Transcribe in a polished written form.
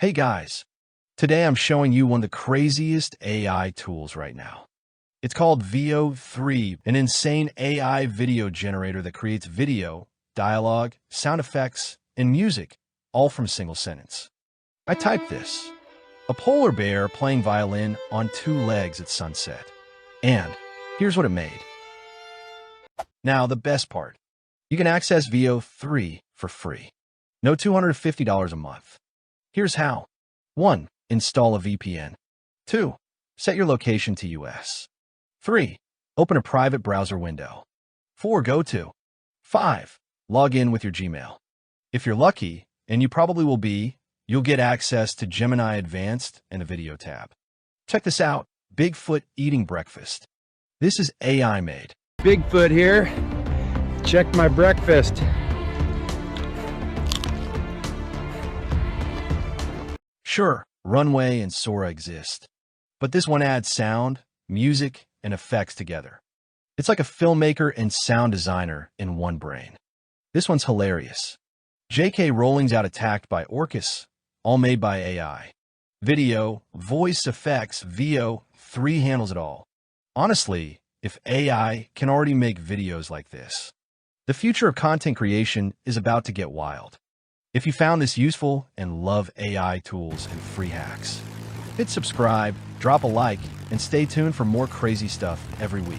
Hey guys, today I'm showing you one of the craziest AI tools right now. It's called Veo 3, an insane AI video generator that creates video, dialogue, sound effects, and music, all from a single sentence. I typed this: a polar bear playing violin on two legs at sunset. And here's what it made. Now, the best part. You can access Veo 3 for free. No $250 a month. Here's how. 1. Install a VPN. 2. Set your location to US. 3. Open a private browser window. 4. Go to. 5. Log in with your Gmail. If you're lucky, and you probably will be, you'll get access to Gemini Advanced and a video tab. Check this out. Bigfoot eating breakfast. This is AI made. Bigfoot here. Check my breakfast. Sure, Runway and Sora exist, but this one adds sound, music, and effects together. It's like a filmmaker and sound designer in one brain. This one's hilarious. J.K. Rowling's out attacked by Orcus, all made by AI. Video, voice effects, Veo 3 handles it all. Honestly, if AI can already make videos like this, the future of content creation is about to get wild. If you found this useful and love AI tools and free hacks, hit subscribe, drop a like, and stay tuned for more crazy stuff every week.